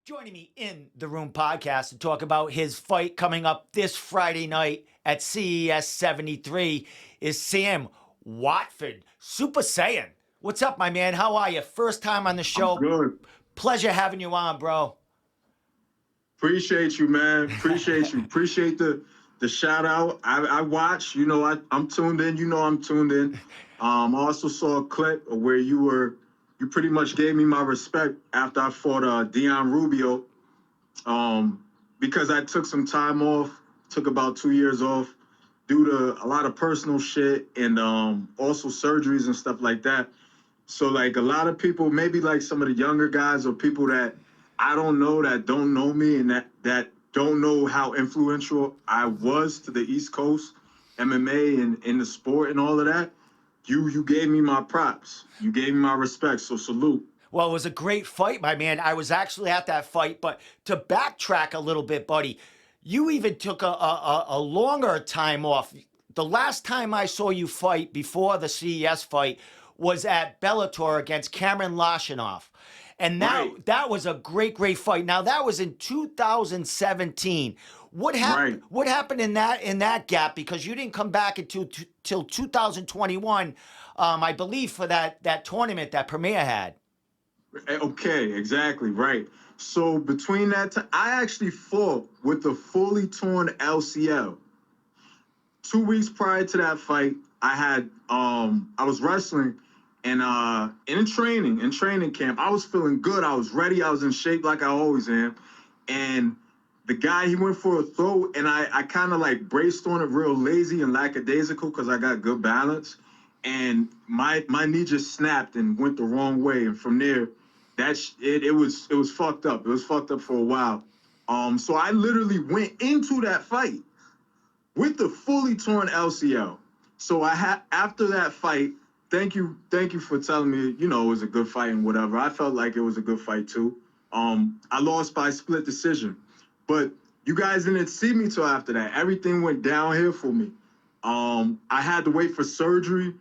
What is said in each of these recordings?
Joining me in the Room podcast to talk about his fight coming up this Friday night at CES 73 is Sam Watford, Super Saiyan. What's up, my man? How are you? First time on the I'm show. good. Pleasure having you on, bro. Appreciate you, man. Appreciate you. Appreciate the shout out. I watch. I'm tuned in. I'm tuned in. I also saw a clip of where you pretty much gave me my respect after I fought Dion Rubio. Because I took some time off, took about 2 years off due to a lot of personal shit and also surgeries and stuff like that. So like a lot of people, maybe like some of the younger guys or people that I don't know that don't know me and that don't know how influential I was to the East Coast MMA and in the sport and all of that. You gave me my props. You gave me my respect. So salute. Well, it was a great fight, my man. I was actually at that fight, but to backtrack a little bit, buddy, you even took a longer time off. The last time I saw you fight before the CES fight was at Bellator against Cameron Lashinov. And Right. that was a great fight. Now that was in 2017. Right. What happened in that gap? Because you didn't come back until till 2021, I believe, for that tournament that Premier had. Okay, exactly, right. So between that time, I actually fought with the fully torn LCL. 2 weeks prior to that fight, I was wrestling and in training camp, I was feeling good. I was ready. I was in shape like I always am. And the guy, he went for a throw, and I kind of like braced on it real lazy and lackadaisical because I got good balance. And my knee just snapped and went the wrong way. And from there, it was fucked up. It was fucked up for a while. So I literally went into that fight with the fully torn LCL. So I had after that fight, thank you for telling me, it was a good fight and whatever. I felt like it was a good fight too. I lost by split decision, but you guys didn't see me till after that. Everything went downhill for me. I had to wait for surgery.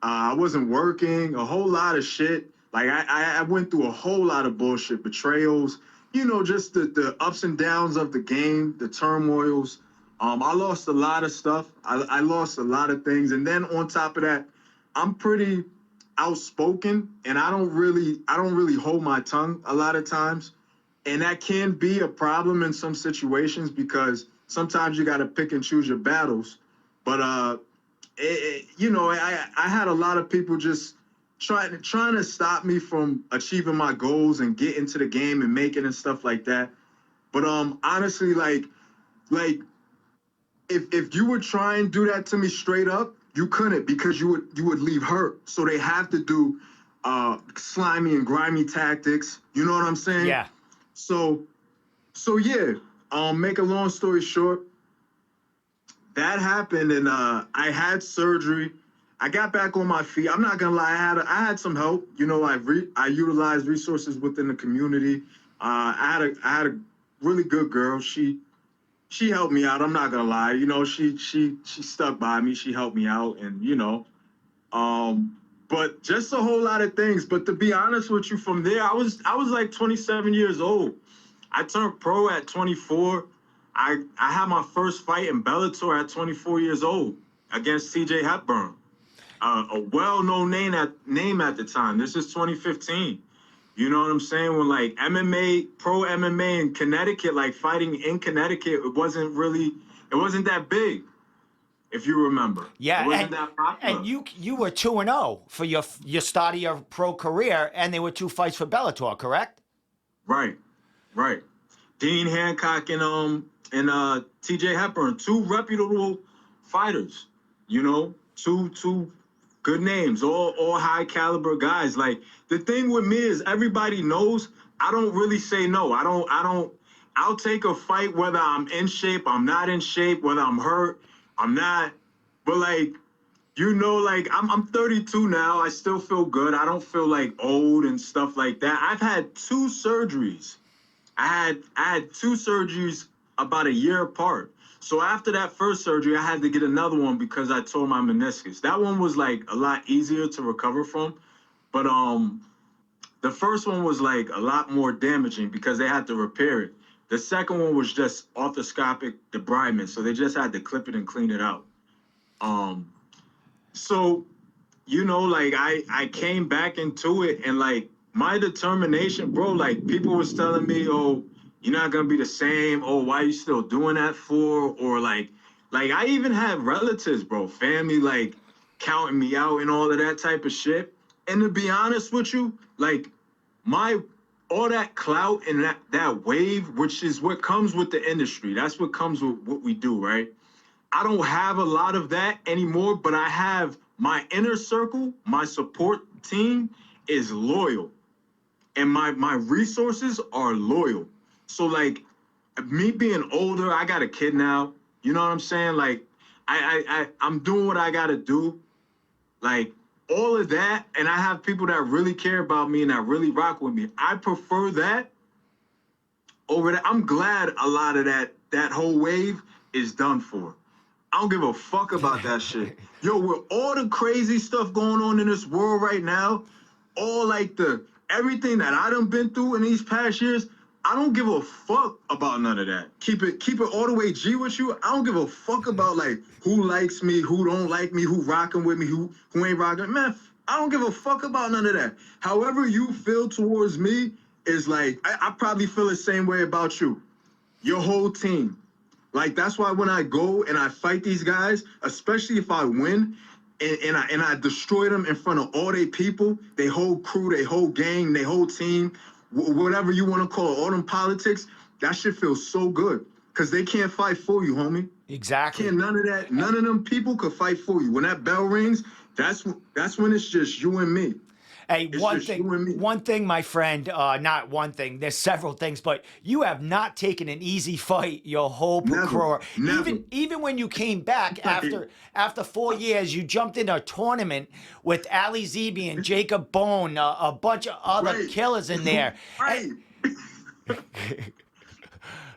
I wasn't working, a whole lot of shit. Like I went through a whole lot of bullshit, betrayals, just the ups and downs of the game, the turmoils. I lost a lot of stuff. I lost a lot of things. And then on top of that, I'm pretty outspoken and I don't really hold my tongue a lot of times. And that can be a problem in some situations because sometimes you got to pick and choose your battles. But I had a lot of people just trying to stop me from achieving my goals and get into the game and make it and stuff like that. But honestly, like if you would try and do that to me straight up, you couldn't because you would leave hurt. So they have to do slimy and grimy tactics. You know what I'm saying? Yeah. So yeah. Make a long story short, that happened and I had surgery. I got back on my feet. I'm not gonna lie, I had some help. I utilized resources within the community. I had a really good girl. She helped me out. I'm not gonna lie. She stuck by me. She helped me out, and but just a whole lot of things. But to be honest with you, from there, I was like 27 years old. I turned pro at 24. I had my first fight in Bellator at 24 years old against TJ Hepburn, a well-known name at the time. This is 2015. You know what I'm saying? When like pro MMA in Connecticut, like fighting in Connecticut, it wasn't that big, if you remember. Yeah, It wasn't that popular. and you were 2-0 for your start of your pro career, and there were 2 fights for Bellator, correct? Right. Dean Hancock and TJ Hepburn, 2 reputable fighters, two good names, all high caliber guys. Like the thing with me is everybody knows I don't really say no. I'll take a fight whether I'm in shape, I'm not in shape, whether I'm hurt, I'm not. But like, I'm 32 now. I still feel good. I don't feel like old and stuff like that. I've had 2 surgeries. I had 2 surgeries about a year apart. So after that first surgery, I had to get another one because I tore my meniscus. That one was like a lot easier to recover from. But The first one was like a lot more damaging because they had to repair it. The second one was just arthroscopic debridement, so they just had to clip it and clean it out. Um, so like I came back into it and like my determination, bro, like people was telling me, oh, you're not gonna be the same. Oh, why are you still doing that for? Or like I even had relatives, bro, family like counting me out and all of that type of shit. And to be honest with you, like my all that clout and that wave, which is what comes with the industry. That's what comes with what we do, right? I don't have a lot of that anymore, but I have my inner circle, my support team is loyal. And my resources are loyal. So like me being older, I got a kid now. You know what I'm saying? Like I'm doing what I gotta do. Like all of that, and I have people that really care about me and that really rock with me. I prefer that over that. I'm glad a lot of that whole wave is done for. I don't give a fuck about that shit. Yo, with all the crazy stuff going on in this world right now, all like everything that I done been through in these past years, I don't give a fuck about none of that. Keep it all the way G with you. I don't give a fuck about like who likes me, who don't like me, who rocking with me, who ain't rocking. Man, I don't give a fuck about none of that. However you feel towards me is like I probably feel the same way about you. Your whole team. Like that's why when I go and I fight these guys, especially if I win, and I destroy them in front of all their people, their whole crew, their whole gang, their whole team, whatever you want to call it, all them politics, that shit feels so good. Cause they can't fight for you, homie. Exactly. Can't none of that, none of them people could fight for you. When that bell rings, that's when it's just you and me. Hey, It's just you and me. one thing, my friend, not one thing, there's several things, but you have not taken an easy fight your whole career. Never. Even when you came back after 4 years, you jumped in a tournament with Ali Zebian, Jacob Bone, a bunch of other Right. killers in there. Right.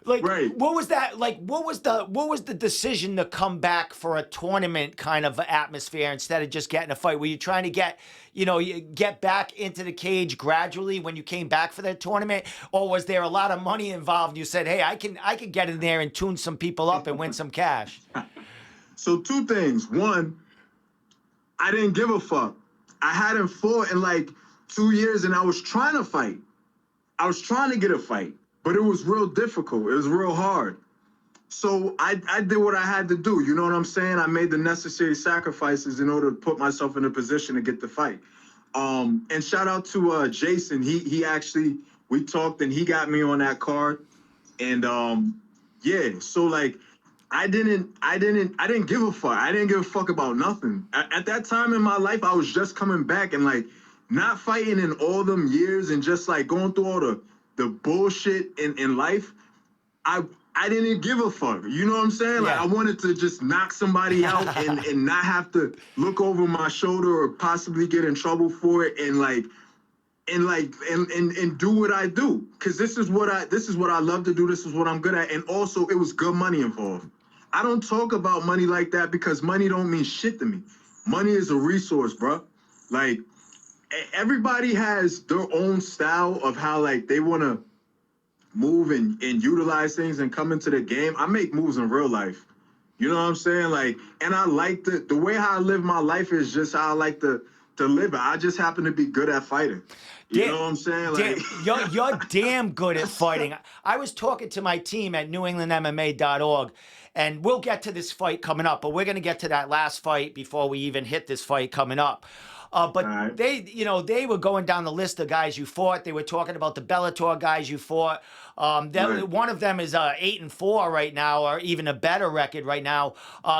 Like, Right. what was that? Like, what was the decision to come back for a tournament kind of atmosphere instead of just getting a fight? Were you trying to get back into the cage gradually when you came back for that tournament, or was there a lot of money involved? And you said, "Hey, I can get in there and tune some people up and win some cash." So two things. One, I didn't give a fuck. I hadn't fought in like 2 years, and I was trying to fight. I was trying to get a fight, but it was real difficult. It was real hard. So I did what I had to do. You know what I'm saying? I made the necessary sacrifices in order to put myself in a position to get the fight. And shout out to Jason. He actually, we talked and he got me on that card. And yeah, so like I didn't give a fuck. I didn't give a fuck about nothing. At that time in my life, I was just coming back and like not fighting in all them years and just like going through all the bullshit in life. I didn't give a fuck. You know what I'm saying? Like Yeah. I wanted to just knock somebody out and not have to look over my shoulder or possibly get in trouble for it and do what I do. Cause this is what I love to do. This is what I'm good at. And also it was good money involved. I don't talk about money like that because money don't mean shit to me. Money is a resource, bro. Like everybody has their own style of how like they want to move and utilize things and come into the game. I make moves in real life. You know what I'm saying? Like, and I like the way how I live my life is just how I like to live it. I just happen to be good at fighting. You know what I'm saying? Like, You're damn good at fighting. I was talking to my team at NewEnglandMMA.org, and we'll get to this fight coming up, but we're going to get to that last fight before we even hit this fight coming up. But right. they were going down the list of guys you fought. They were talking about the Bellator guys you fought. Right. One of them is 8-4 right now, or even a better record right now.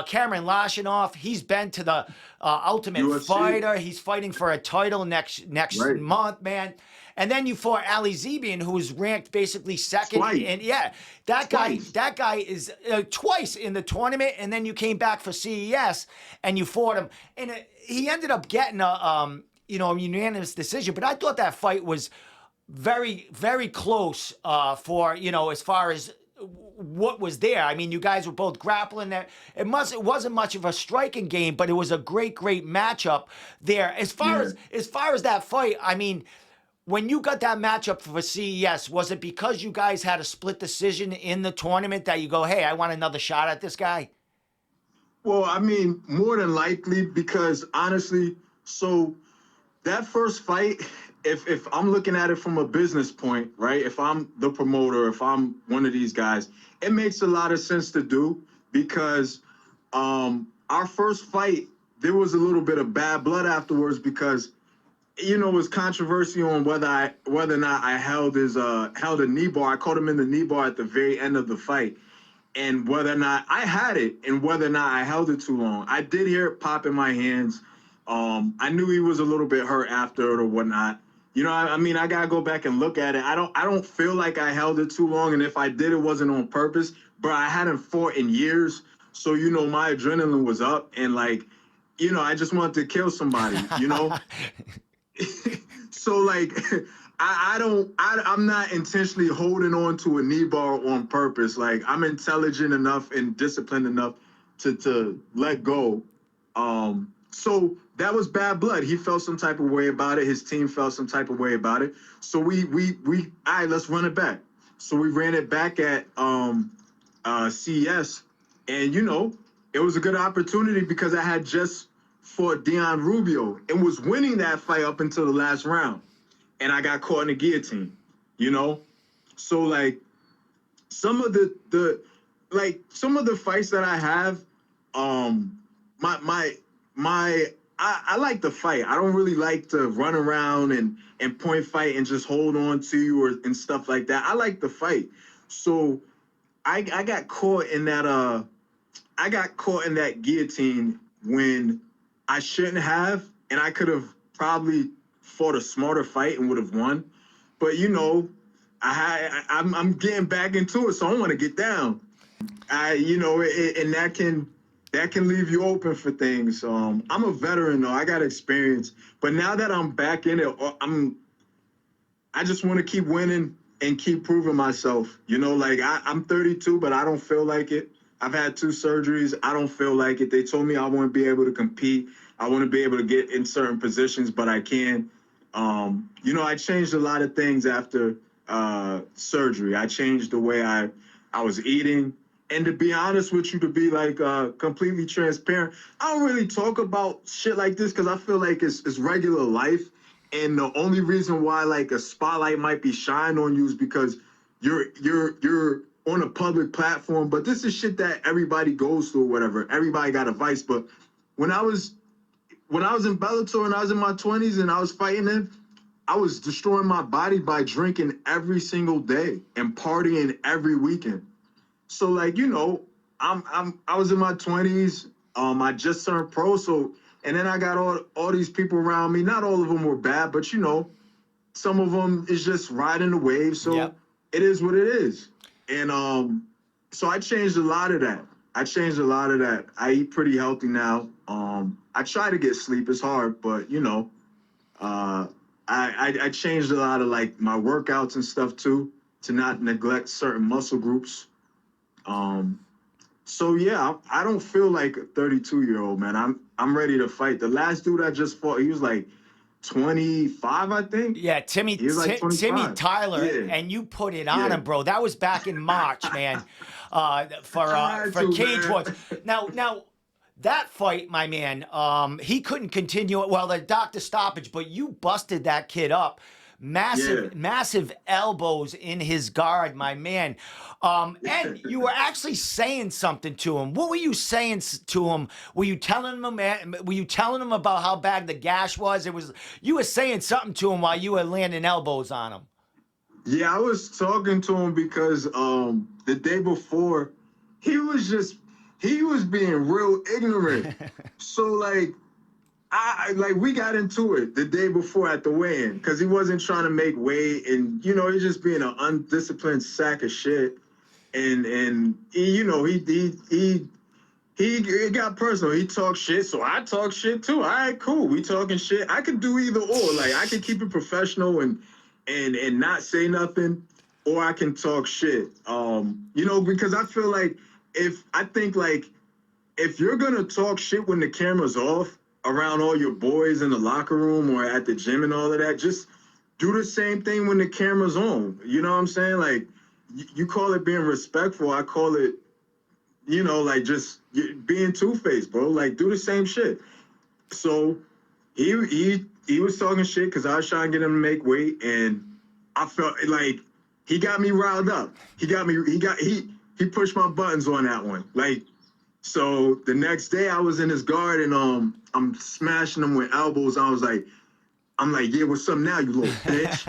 Cameron Lashinov, he's been to the Ultimate UFC. Fighter. He's fighting for a title next Right. month, man. And then you fought Ali Zebian, who was ranked basically second. Twice. And yeah, that Twice. guy is twice in the tournament. And then you came back for CES and you fought him. And he ended up getting a unanimous decision. But I thought that fight was very, very close for, as far as what was there. I mean, you guys were both grappling there. It wasn't much of a striking game, but it was a great matchup there. As far as that fight, I mean, When you got that matchup for CES, was it because you guys had a split decision in the tournament that you go, hey, I want another shot at this guy? Well, I mean, more than likely, because honestly, so that first fight, if I'm looking at it from a business point, right? If I'm the promoter, if I'm one of these guys, it makes a lot of sense to do because our first fight, there was a little bit of bad blood afterwards because it was controversy on whether or not I held a knee bar. I caught him in the knee bar at the very end of the fight, and whether or not I had it and whether or not I held it too long. I did hear it pop in my hands. I knew he was a little bit hurt after it or whatnot. I mean, I gotta go back and look at it. I don't feel like I held it too long, and if I did, it wasn't on purpose. But I hadn't fought in years, so my adrenaline was up, and I just wanted to kill somebody. So I'm not intentionally holding on to a knee bar on purpose. Like I'm intelligent enough and disciplined enough to let go. So that was bad blood. He felt some type of way about it. His team felt some type of way about it. So we all right, let's run it back. So we ran it back at CES, and it was a good opportunity because I had just fought Dion Rubio and was winning that fight up until the last round, and I got caught in the guillotine. So some of the fights that I have, I like to fight. I don't really like to run around and point fight and just hold on to you and stuff like that. I like to fight. So I got caught in that guillotine when I shouldn't have, and I could have probably fought a smarter fight and would have won. But I'm getting back into it, so I want to get down. And that can leave you open for things. I'm a veteran though. I got experience, but now that I'm back in it, I just want to keep winning and keep proving myself. I'm 32, but I don't feel like it. I've had 2 surgeries. I don't feel like it. They told me I wouldn't be able to compete. I wouldn't be able to get in certain positions, but I can. I changed a lot of things after surgery. I changed the way I was eating. And to be honest with you, to be completely transparent, I don't really talk about shit like this because I feel like it's regular life. And the only reason why a spotlight might be shined on you is because you're on a public platform. But this is shit that everybody goes through or whatever. Everybody got a vice. But when I was in Bellator and I was in my 20s and I was fighting them, I was destroying my body by drinking every single day and partying every weekend. So I was in my 20s. I just turned pro. So and then I got all these people around me. Not all of them were bad, but some of them is just riding the wave. So Yep. It is what it is. And so I changed a lot of that. I eat pretty healthy now. I try to get sleep. It's hard, but I changed a lot of my workouts and stuff too, to not neglect certain muscle groups. So yeah, I don't feel like a 32-year-old, man. I'm ready to fight. The last dude I just fought, he was 25, I think. Yeah, Timmy He was Timmy 25. Tyler, Yeah. and you put it on Yeah. him, bro. That was back in March, man. I For do, Cage man. Wars. Now that fight, my man, he couldn't continue it. Well, the doctor stoppage, but you busted that kid up. Yeah. Massive elbows in his guard, my man. And you were actually saying something to him. What were you saying to him? Were you telling him, man? Were you telling him about how bad the gash was? You were saying something to him while you were landing elbows on him. Yeah, I was talking to him because the day before he was being real ignorant. So we got into it the day before at the weigh-in because he wasn't trying to make weight, and he's just being an undisciplined sack of shit. And he got personal. He talked shit, so I talk shit too. All right, cool. We talking shit. I could do either or. I could keep it professional and not say nothing, or I can talk shit. Because I feel if you're gonna talk shit when the camera's off around all your boys in the locker room or at the gym and all of that, just do the same thing when the camera's on. You know what I'm saying? Like you call it being respectful. I call it, like just being two-faced, bro. Like do the same shit. So he was talking shit because I was trying to get him to make weight, and I felt like he got me riled up. He pushed my buttons on that one. Like, so the next day I was in his guard, and I'm smashing him with elbows. I'm like, yeah, what's up now, you little bitch?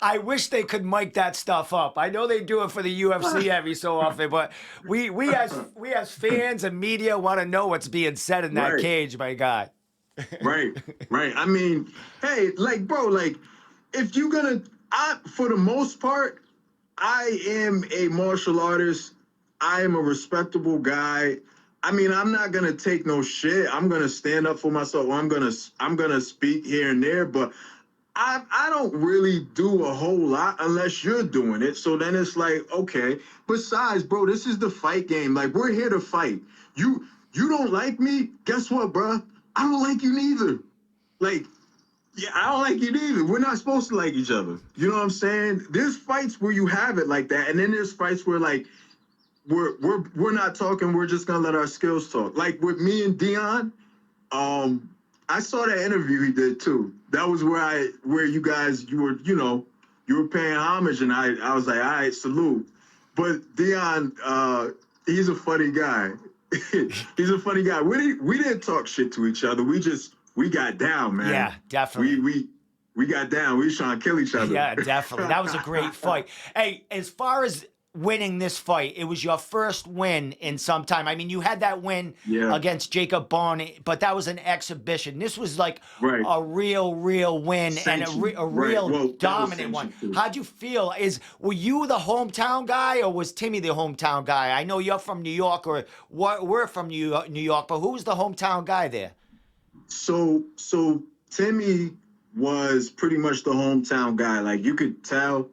I wish they could mic that stuff up. I know they do it for the UFC every so often, but we as fans and media want to know what's being said in that Right. cage, my guy. Right, right. I mean, hey, like, bro, like, if you're gonna, for the most part, I am a martial artist. I am a respectable guy. I mean, I'm not gonna take no shit. I'm gonna stand up for myself. I'm gonna speak here and there, but I don't really do a whole lot unless you're doing it. So then it's like, okay. Besides, bro, this is the fight game. Like, we're here to fight. You don't like me? Guess what, bro? I don't like you neither. Like, yeah, I don't like you neither. We're not supposed to like each other. You know what I'm saying? There's fights where you have it like that, and then there's fights where like we're not talking. We're just gonna let our skills talk. Like with me and Dion, I saw that interview he did too. That was where you guys you were paying homage, and I was like, all right, salute. But Dion, he's a funny guy. He's a funny guy. We didn't talk shit to each other. We got down, man. Yeah, definitely. We got down. We was trying to kill each other. Yeah, definitely. That was a great fight. Hey, as far as winning this fight, it was your first win in some time. I mean, you had that win against Jacob Bond, but that was an exhibition. This was like a real win and a real dominant one. How'd you feel? Were you the hometown guy, or was Timmy the hometown guy? I know you're from New York, or we're from New York, but who was the hometown guy there? So Timmy was pretty much the hometown guy. Like you could tell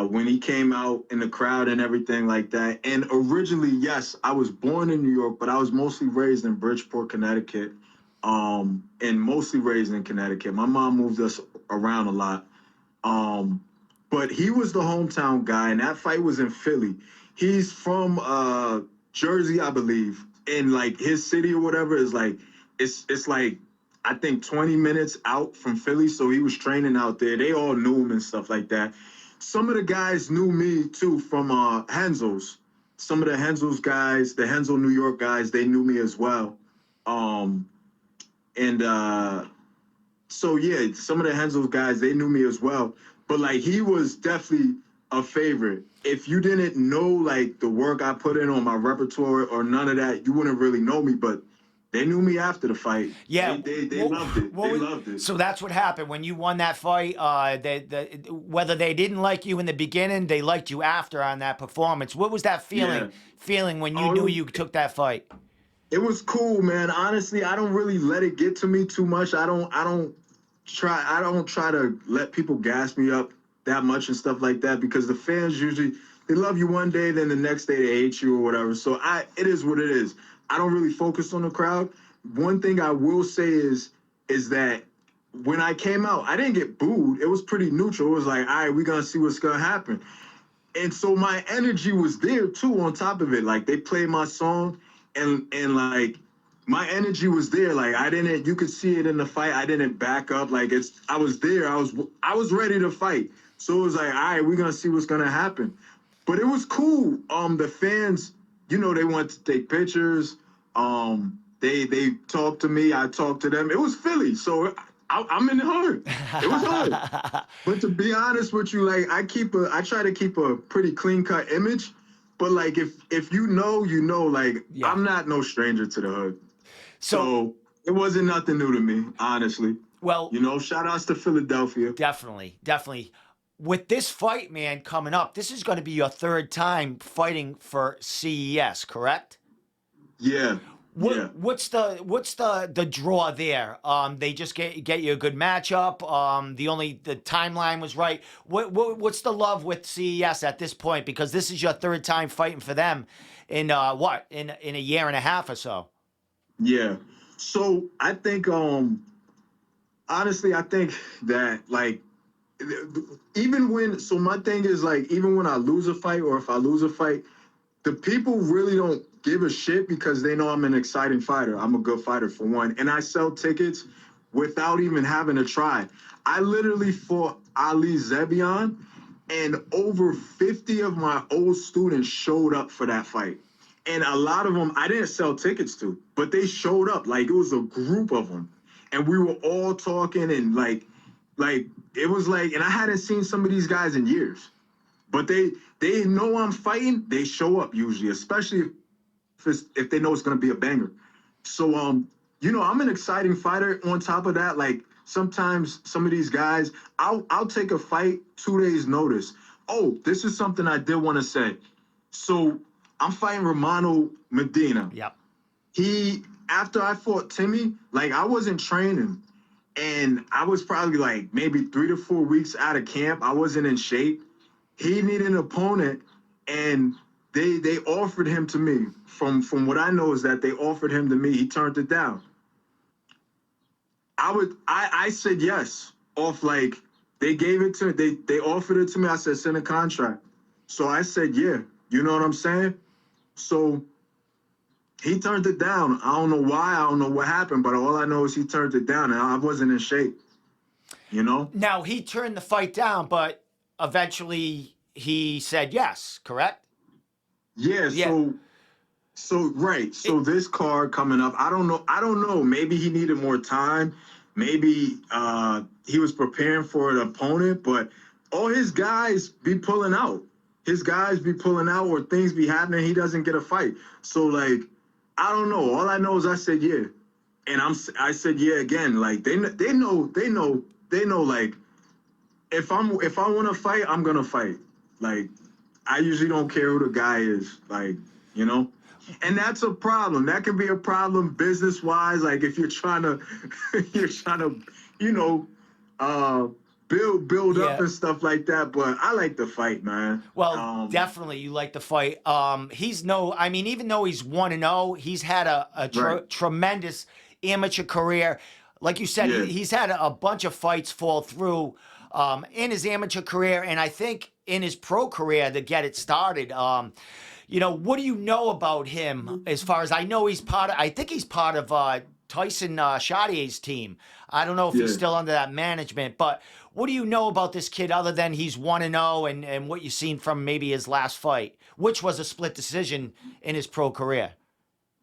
when he came out in the crowd and everything like that. And originally, yes, I was born in New York, but I was mostly raised in Bridgeport, Connecticut, and mostly raised in Connecticut. My mom moved us around a lot. But he was the hometown guy, and that fight was in Philly. He's from Jersey, I believe. And like his city or whatever is like, it's like, I think 20 minutes out from Philly. So he was training out there. They all knew him and stuff like that. Some of the guys knew me too from Hensel's. Some of the Hensel's guys, the Hensel New York guys, they knew me as well. So yeah, some of the Hensel's guys, they knew me as well. But like he was definitely a favorite. If you didn't know like the work I put in on my repertoire or none of that, you wouldn't really know me. But they knew me after the fight. Yeah, they loved it. They loved it. So that's what happened when you won that fight. Whether they didn't like you in the beginning, they liked you after on that performance. What was that feeling? Feeling when you knew you took that fight? It was cool, man. Honestly, I don't really let it get to me too much. I don't try to let people gas me up that much and stuff like that, because the fans usually, they love you one day, then the next day they hate you or whatever. So it is what it is. I don't really focus on the crowd. One thing I will say is that when I came out, I didn't get booed. It was pretty neutral. It was like, all right, we're going to see what's going to happen. And so my energy was there too on top of it. Like they played my song and like my energy was there. Like you could see it in the fight. I didn't back up. Like I was there. I was ready to fight. So it was like, all right, we're going to see what's going to happen. But it was cool. The fans, they wanted to take pictures. They talked to me. I talked to them. It was Philly, so I'm in the hood. It was hard. But to be honest with you, like I try to keep a pretty clean cut image. But like if you know, like I'm not no stranger to the hood. So it wasn't nothing new to me, honestly. Well, shout outs to Philadelphia. Definitely. With this fight, man, coming up, this is going to be your third time fighting for CES, correct? Yeah. What's the draw there? They just get you a good matchup. The timeline was right. What's the love with CES at this point? Because this is your third time fighting for them in in a year and a half or so. Yeah. So I think honestly, I think that like even when so my thing is like even when I lose a fight or if I lose a fight, the people really don't give a shit because they know I'm an exciting fighter. I'm a good fighter for one, and I sell tickets without even having to try. I literally fought Ali Zebion, and over 50 of my old students showed up for that fight. And a lot of them I didn't sell tickets to, but they showed up. Like it was a group of them, and we were all talking and like it was like, and I hadn't seen some of these guys in years, but they know I'm fighting. They show up usually, especially if they know it's gonna be a banger. So I'm an exciting fighter. On top of that, like sometimes some of these guys, I'll take a fight 2 days notice. Oh, this is something I did want to say. So I'm fighting Romano Medina. Yep. He After I fought Timmy, like I wasn't training, and I was probably like maybe 3 to 4 weeks out of camp. I wasn't in shape. He needed an opponent, and they offered him to me. From what I know is that they offered him to me. He turned it down. I said yes. Off like they gave it to they offered it to me. I said send a contract. So I said yeah. You know what I'm saying? So he turned it down. I don't know why. I don't know what happened, but all I know is he turned it down, and I wasn't in shape. You know? Now he turned the fight down, but eventually he said yes. Correct? Yeah. Yeah. So right. So this card coming up, I don't know. I don't know. Maybe he needed more time. Maybe he was preparing for an opponent, but all his guys be pulling out. His guys be pulling out or things be happening. He doesn't get a fight. So like, I don't know. All I know is I said yeah, and I said yeah again. Like they know. Like if I want to fight, I'm gonna fight. Like I usually don't care who the guy is. Like you know. And that's a problem. That can be a problem business wise. Like if you're trying to, you're trying to, you know, uh, build up Yeah. and stuff like that. But I like to fight, man. Well, definitely you like to fight. He's no, I mean, even though he's 1-0, he's had a Right. tremendous amateur career. Like you said, Yeah. he's had a bunch of fights fall through in his amateur career, and I think in his pro career to get it started. What do you know about him as far as I know I think he's part of Tyson Chadier's team. I don't know if he's Yeah. still under that management, but what do you know about this kid other than he's 1-0 and what you've seen from maybe his last fight, which was a split decision in his pro career?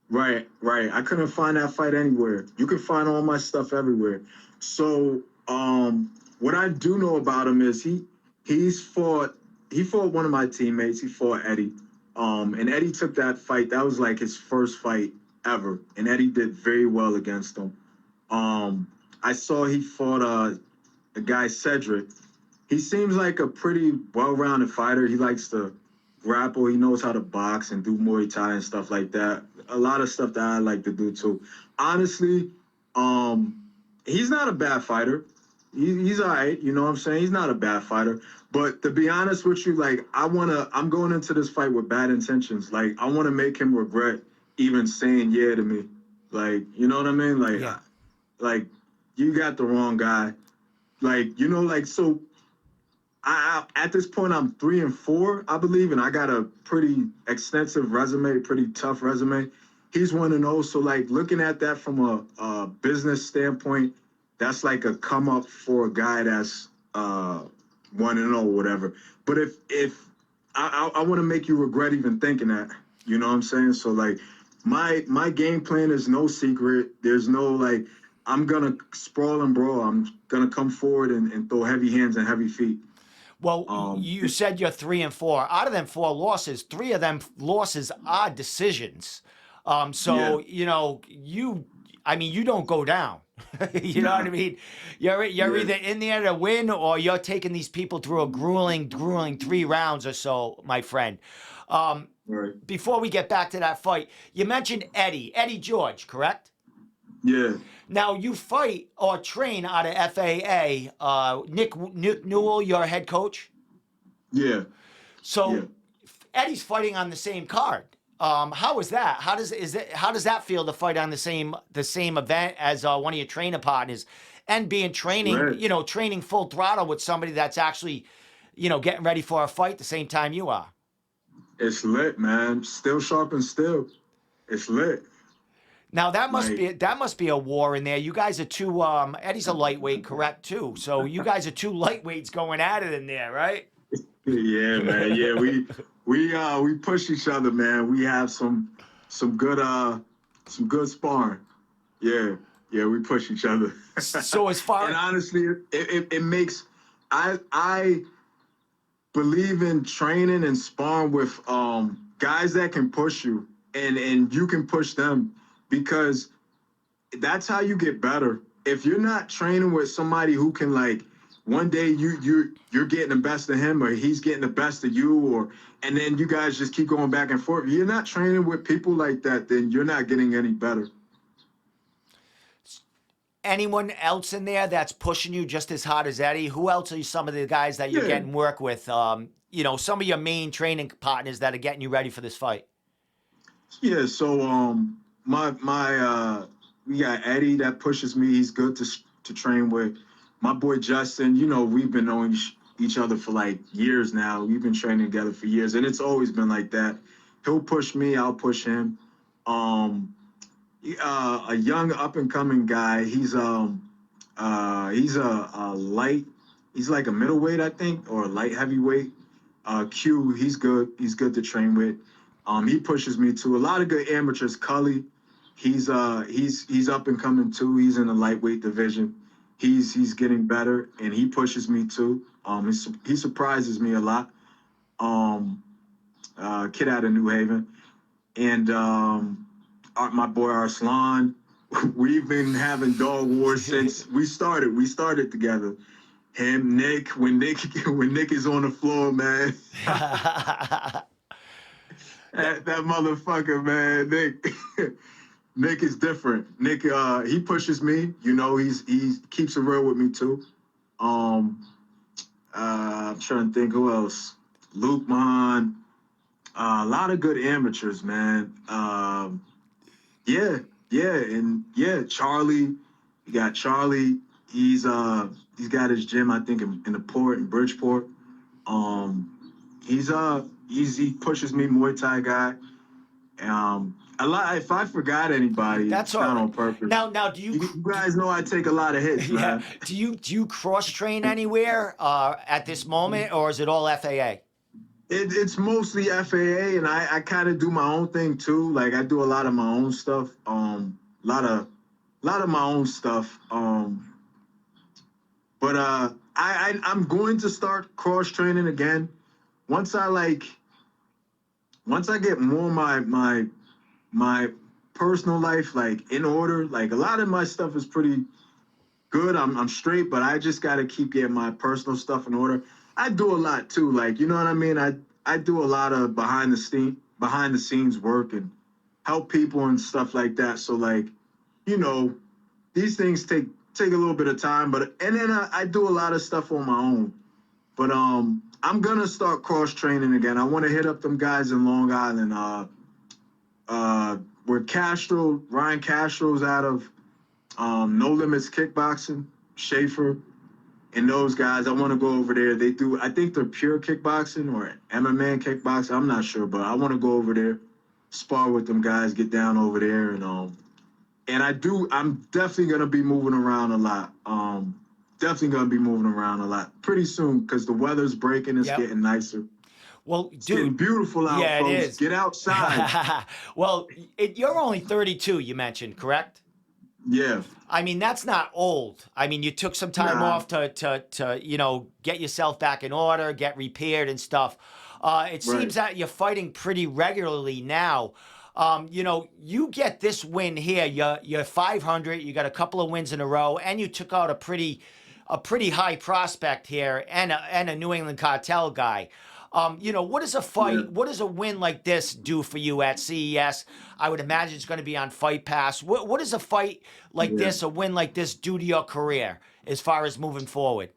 Right. Right. I couldn't find that fight anywhere. You can find all my stuff everywhere. So, what I do know about him is he fought one of my teammates. He fought Eddie. And Eddie took that fight. That was like his first fight ever, and Eddie did very well against him. I saw he fought the guy Cedric. He seems like a pretty well-rounded fighter. He likes to grapple. He knows how to box and do Muay Thai and stuff like that. A lot of stuff that I like to do too. Honestly, he's not a bad fighter. He's all right. You know what I'm saying? He's not a bad fighter. But to be honest with you, like I'm going into this fight with bad intentions. Like I want to make him regret even saying yeah to me. Like, you know what I mean? Like, Yeah. like you got the wrong guy. Like, like so. I at this point I'm 3-4, I believe, and I got a pretty extensive resume, pretty tough resume. He's 1-0, so like looking at that from a business standpoint, that's like a come up for a guy that's 1-0, whatever. But if I want to make you regret even thinking that, you know what I'm saying? So like my game plan is no secret. There's no like I'm gonna sprawl and brawl. I'm gonna come forward and throw heavy hands and heavy feet. Well, you said you're 3-4. Out of them 4 losses, 3 of them losses are decisions. So Yeah. you don't go down. You know what I mean? You're either in there to win or you're taking these people through a grueling 3 rounds or so, my friend. Right. Before we get back to that fight, you mentioned Eddie George, correct? Yeah. Now you fight or train out of FAA. Nick Newell, your head coach. Yeah. So Yeah. Eddie's fighting on the same card. How is that? How does that feel to fight on the same event as one of your trainer partners? and being training, Lit. training full throttle with somebody that's actually, getting ready for a fight the same time you are. It's lit, man. Still sharp and still. It's lit. Now Like, that must be a war in there. You guys are two. Eddie's a lightweight, correct too. So you guys are two lightweights going at it in there, right? yeah, man. Yeah, we push each other, man. We have some good sparring. Yeah, yeah, we push each other. So as far And honestly, it makes I believe in training and sparring with guys that can push you and you can push them because that's how you get better. If you're not training with somebody who can like one day you're getting the best of him or he's getting the best of you or and then you guys just keep going back and forth. If you're not training with people like that, then you're not getting any better. anyone else in there that's pushing you just as hard as Eddie? Who else are some of the guys that you're Yeah. getting work with? Some of your main training partners that are getting you ready for this fight. Yeah, so my we got Eddie that pushes me. He's good to train with. My boy Justin, we've been knowing each other for like years now. We've been training together for years, and it's always been like that. He'll push me, I'll push him. A young up and coming guy. He's a light. He's like a middleweight, I think, or a light heavyweight. Q, he's good. He's good to train with. He pushes me too. A lot of good amateurs. Cully, he's up and coming too. He's in the lightweight division. He's getting better, and he pushes me too. He surprises me a lot. Kid out of New Haven, and my boy Arslan. We've been having dog wars since we started. We started together. Him, Nick. When Nick is on the floor, man. That motherfucker, man, Nick. Nick is different. Nick, he pushes me. He keeps it real with me too. I'm trying to think who else. Luke Mahan. A lot of good amateurs, man. Yeah, and Charlie. You got Charlie. He's got his gym, I think, in the port in Bridgeport. He pushes me, Muay Thai guy. A lot. If I forgot anybody, That's it's all not right. on purpose. Now, do you? You guys know I take a lot of hits, Yeah. man. Do you cross train anywhere at this moment, or is it all FAA? It's mostly FAA, and I kind of do my own thing too. Like I do a lot of my own stuff. Lot of my own stuff. But I'm going to start cross training again once I get more my personal life like in order. Like a lot of my stuff is pretty good. I'm straight, but I just got to keep getting my personal stuff in order. I do a lot too. Like, you know what I mean? I do a lot of behind the scenes work and help people and stuff like that. So like, these things take a little bit of time, and then I do a lot of stuff on my own. But I'm gonna start cross training again. I want to hit up them guys in Long Island. Where Ryan Castro's out of No Limits Kickboxing, Schaefer, and those guys. I want to go over there. I think they're pure kickboxing or MMA kickboxing. I'm not sure, but I want to go over there, spar with them guys, get down over there, and I'm definitely gonna be moving around a lot. Definitely gonna be moving around a lot pretty soon because the weather's breaking. It's getting nicer. Well, It's dude, getting beautiful out, yeah, folks. it is. Get outside. Well, you're only 32, you mentioned, correct? Yeah. I mean, that's not old. I mean, you took some time Nah. off to get yourself back in order, get repaired and stuff. It seems that you're fighting pretty regularly now. You get this win here. You're 500. You got a couple of wins in a row, and you took out a pretty high prospect here and a New England cartel guy. What does a fight, what does a win like this do for you at CES? I would imagine it's going to be on Fight Pass. What does a fight like this, a win like this, do to your career as far as moving forward?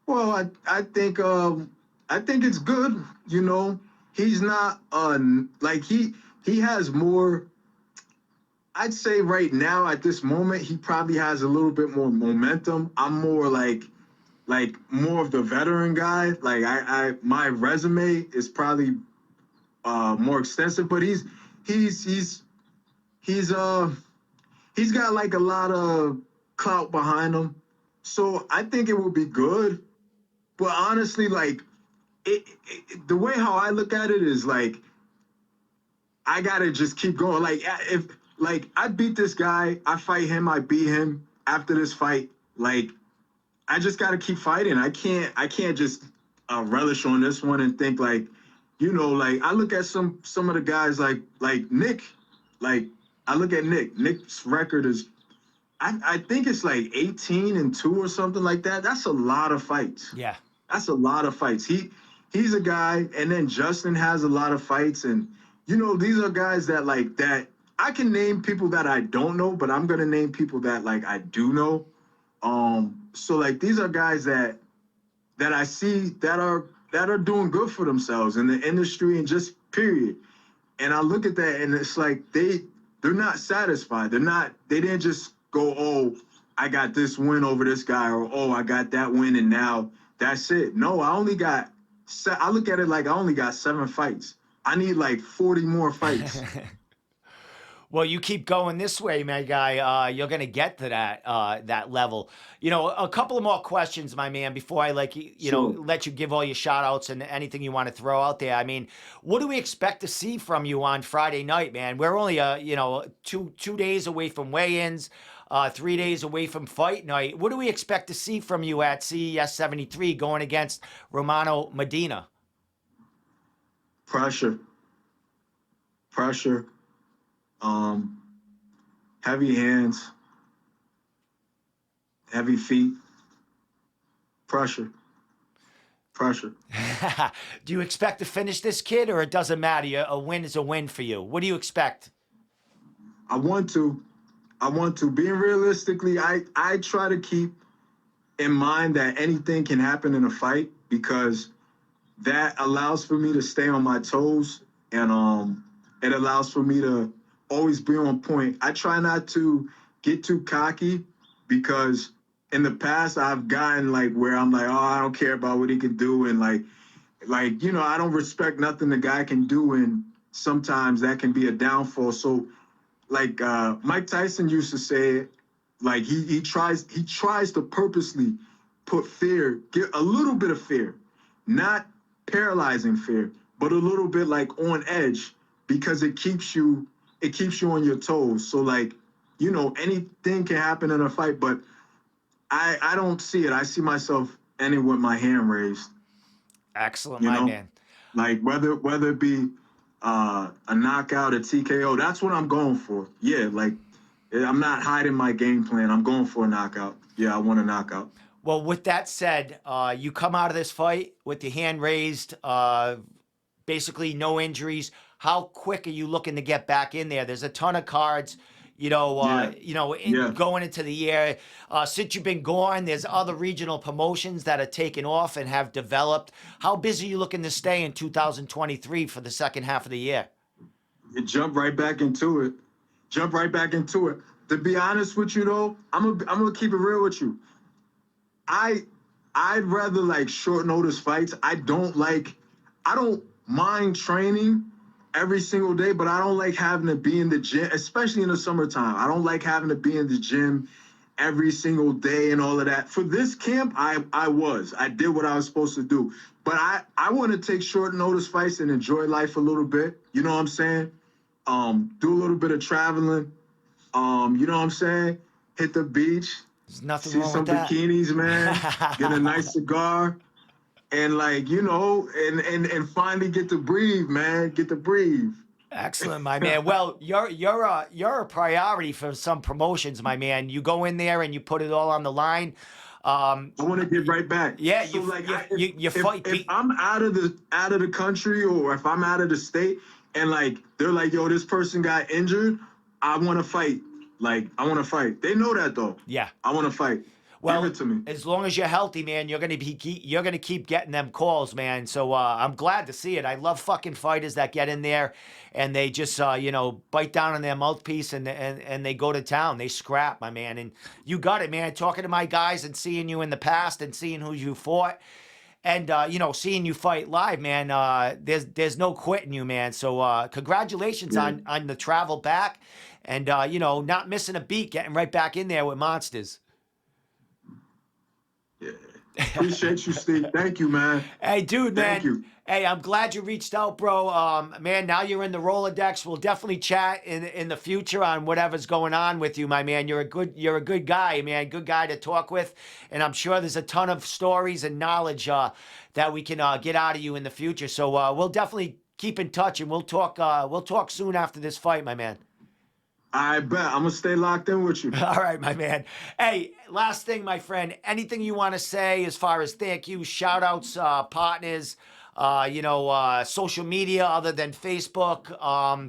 Well, I think it's good. He's not like he has more. I'd say right now at this moment he probably has a little bit more momentum. I'm more like more of the veteran guy. Like I my resume is probably more extensive, but he's he's he's uh he's got like a lot of clout behind him. So I think it would be good. But honestly, like the way how I look at it is like I gotta just keep going. Like if like I beat this guy, I fight him, I beat him after this fight. Like I just gotta keep fighting. I can't just relish on this one and think like, like I look at some of the guys like Nick, like I look at Nick. Nick's record is I think it's like 18-2 or something like that. That's a lot of fights. Yeah. That's a lot of fights. He's a guy, and then Justin has a lot of fights, and these are guys that like that. I can name people that I don't know, but I'm gonna name people that like I do know. So like these are guys that I see that are doing good for themselves in the industry and just period. And I look at that and it's like they're not satisfied. They didn't just go, oh, I got this win over this guy, or oh, I got that win and now that's it. No, I look at it like I only got 7 fights. I need like 40 more fights. Well, you keep going this way, my guy. You're gonna get to that level. A couple of more questions, my man, before I Sure. let you give all your shout outs and anything you want to throw out there. I mean, what do we expect to see from you on Friday night, man? We're only two days away from weigh-ins, 3 days away from fight night. What do we expect to see from you at CES 73 going against Romano Medina? Pressure. Pressure. Um, Heavy hands, heavy feet, pressure, pressure. Do you expect to finish this kid, or it doesn't matter? A win is a win for you. What do you expect? I want to. I want to. Being realistically, I try to keep in mind that anything can happen in a fight because that allows for me to stay on my toes and it allows for me to always be on point. I try not to get too cocky because in the past I've gotten like where I'm like, oh, I don't care about what he can do and I don't respect nothing the guy can do and sometimes that can be a downfall. So like Mike Tyson used to say it, like he tries to purposely put fear, get a little bit of fear, not paralyzing fear, but a little bit like on edge because it keeps you on your toes. So like, anything can happen in a fight, but I don't see it. I see myself ending with my hand raised, Excellent, you my know, man. like whether it be a knockout, a TKO, that's what I'm going for. Yeah, like I'm not hiding my game plan. I'm going for a knockout. Yeah, I want a knockout. Well, with that said, you come out of this fight with your hand raised, basically no injuries. How quick are you looking to get back in there? There's a ton of cards, Yeah, yeah. going into the year. Since you've been gone, there's other regional promotions that are taken off and have developed. How busy are you looking to stay in 2023 for the second half of the year? You jump right back into it. Jump right back into it. To be honest with you though, I'm gonna keep it real with you. I I'd rather like short notice fights. I don't mind training every single day, but I don't like having to be in the gym, especially in the summertime. I don't like having to be in the gym every single day and all of that. For this camp, I did what I was supposed to do. But I want to take short notice fights and enjoy life a little bit. You know what I'm saying? Do a little bit of traveling. You know what I'm saying? Hit the beach, There's nothing see wrong with some that. bikinis, man. Get a nice cigar, and like and finally get to breathe, man. Get to breathe. Excellent, my man. Well, you're a priority for some promotions, my man. You go in there and you put it all on the line. I want to get right back. Yeah, So like, you if fight. I'm out of the country or if I'm out of the state, and like they're like, yo, this person got injured, I want to fight. Like I want to fight. They know that though. Yeah. I want to fight. Well, Give it to me. as long as you're healthy, man, you're gonna keep getting them calls, man. So I'm glad to see it. I love fucking fighters that get in there and they just bite down on their mouthpiece and they go to town. They scrap, my man. And you got it, man. Talking to my guys and seeing you in the past and seeing who you fought. And seeing you fight live, man, there's no quitting you, man. So congratulations Yeah. on the travel back, and not missing a beat, getting right back in there with monsters. Yeah. Appreciate you, Steve. Thank you, man. Hey, dude, Thank man. you. Hey, I'm glad you reached out, bro. Man, now you're in the Rolodex. We'll definitely chat in the future on whatever's going on with you, my man. You're a good guy, man. Good guy to talk with, and I'm sure there's a ton of stories and knowledge that we can get out of you in the future. So we'll definitely keep in touch, and we'll talk. We'll talk soon after this fight, my man. I bet. I'm gonna stay locked in with you. All right, my man. Hey, last thing, my friend. Anything you want to say as far as thank you, shout outs, partners, social media other than Facebook?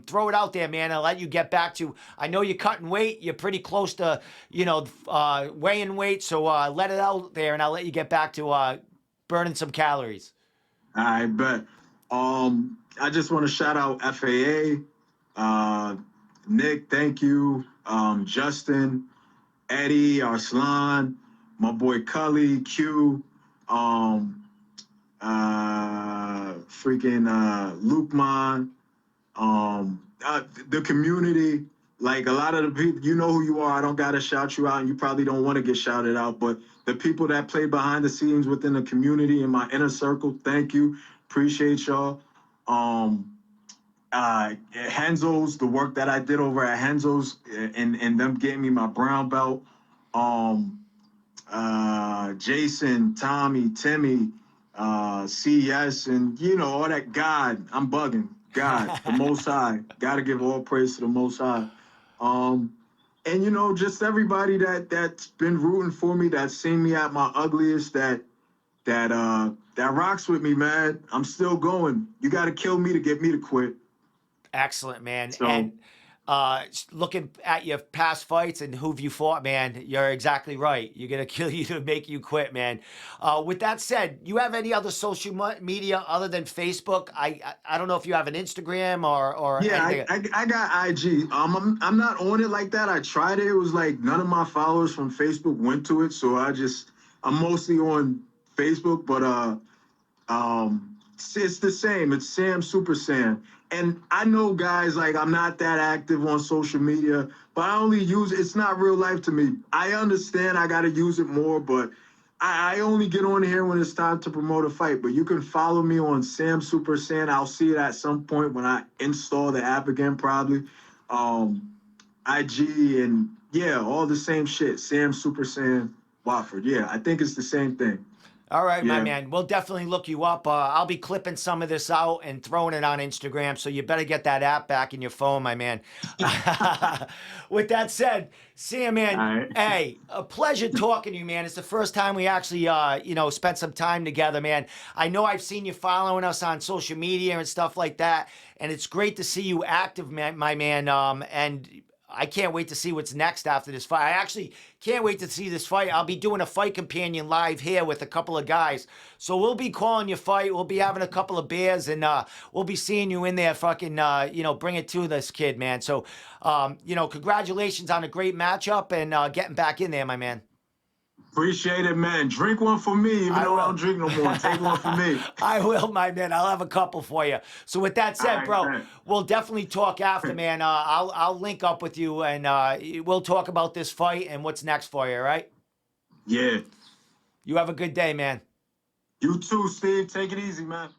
Throw it out there, man. I'll let you get back to. I know you're cutting weight. You're pretty close to, weighing weight. So let it out there, and I'll let you get back to burning some calories. I bet. I just want to shout out FAA, Nick, thank you. Justin, Eddie, Arslan, my boy Cully, Q, freaking Lukeman, the community. Like a lot of the people, you know who you are. I don't gotta shout you out, and you probably don't want to get shouted out. But the people that play behind the scenes within the community in my inner circle, thank you, appreciate y'all. Henzo's, the work that I did over at Henzo's, and them getting me my brown belt. Jason, Tommy, Timmy, CES, and all that. God, I'm bugging. God, the Most High. Got to give all praise to the Most High. And just everybody that's been rooting for me, that's seen me at my ugliest, that rocks with me, man. I'm still going. You got to kill me to get me to quit. Excellent, man. So, And looking at your past fights and who've you fought, man, you're exactly right. You're gonna kill you to make you quit, man. With that said, you have any other social media other than Facebook? I don't know if you have an Instagram or yeah, anything. I got IG. I'm not on it like that. I tried it. It was like none of my followers from Facebook went to it, so I'm mostly on Facebook. But it's the same. It's Sam Super Sam. And I know, guys, like I'm not that active on social media, but I only use it's not real life to me. I understand I got to use it more, but I only get on here when it's time to promote a fight. But you can follow me on Sam Super Sam. I'll see it at some point when I install the app again, probably. IG and yeah, all the same shit. Sam Super Sam Watford. Yeah, I think it's the same thing. All right, my Yeah. man. We'll definitely look you up. I'll be clipping some of this out and throwing it on Instagram, so you better get that app back in your phone, my man. With that said, Sam, man, All right. hey, a pleasure talking to you, man. It's the first time we actually, spent some time together, man. I know I've seen you following us on social media and stuff like that, and it's great to see you active, man, my man. And I can't wait to see what's next after this fight. I actually can't wait to see this fight. I'll be doing a fight companion live here with a couple of guys. So we'll be calling your fight. We'll be having a couple of beers, and we'll be seeing you in there fucking, bring it to this kid, man. So, congratulations on a great matchup and getting back in there, my man. Appreciate it, man. Drink one for me, even though I don't drink no more. Take one for me. I will, my man. I'll have a couple for you. So with that said, All bro, right, man. we'll definitely talk after, man. I'll link up with you and we'll talk about this fight and what's next for you, all right? Yeah. You have a good day, man. You too, Steve. Take it easy, man.